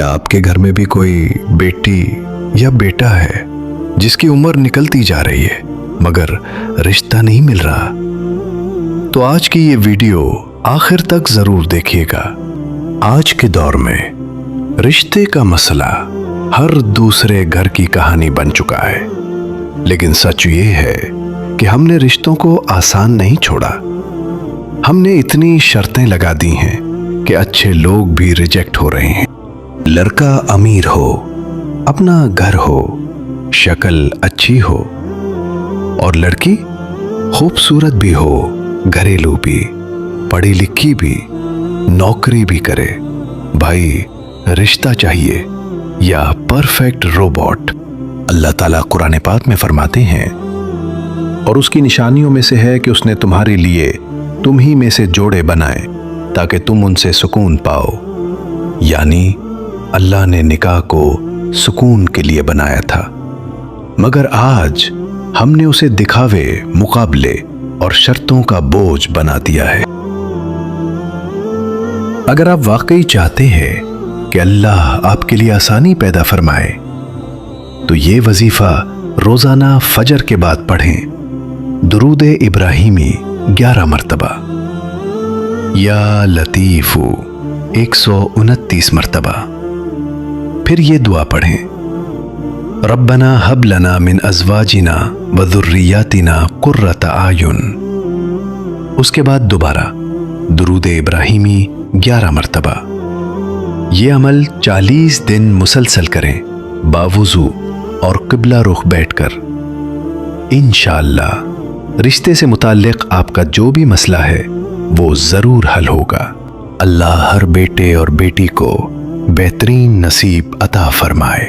क्या आपके घर में भी कोई बेटी या बेटा है जिसकी उम्र निकलती जा रही है मगर रिश्ता नहीं मिल रहा? तो आज की ये वीडियो आखिर तक जरूर देखिएगा। आज के दौर में रिश्ते का मसला हर दूसरे घर की कहानी बन चुका है, लेकिन सच ये है कि हमने रिश्तों को आसान नहीं छोड़ा। हमने इतनी शर्तें लगा दी हैं कि अच्छे लोग भी रिजेक्ट हो रहे हैं। लड़का अमीर हो, अपना घर हो, शक्ल अच्छी हो, और लड़की खूबसूरत भी हो, घरेलू भी, पढ़ी लिखी भी, नौकरी भी करे। भाई, रिश्ता चाहिए या परफेक्ट रोबोट? अल्लाह ताला कुरान पाक में फरमाते हैं, और उसकी निशानियों में से है कि उसने तुम्हारे लिए तुम ही में से जोड़े बनाए ताकि तुम उनसे सुकून पाओ। यानी अल्लाह ने निकाह को सुकून के लिए बनाया था, मगर आज हमने उसे दिखावे, मुकाबले और शर्तों का बोझ बना दिया है। अगर आप वाकई चाहते हैं कि अल्लाह आपके लिए आसानी पैदा फरमाए, तो ये वजीफा रोजाना फजर के बाद पढ़ें। दुरूद इब्राहिमी 11 मरतबा, या लतीफू 129 मरतबा। फिर ये दुआ पढ़ें, रब्बना हब लना मिन अज़वाजिना व ज़ुर्रियातिना कुर्रत आयुन। उसके बाद दोबारा दुरूद इब्राहिमी 11 मरतबा। ये अमल 40 दिन मुसलसल करें, बावुज़ू और क़िबला रुख बैठकर। इंशाअल्लाह रिश्ते से मुताल्लिक़ आपका जो भी मसला है वो ज़रूर हल होगा। अल्लाह हर बेटे और बेटी को बेहतरीन नसीब अता फरमाए।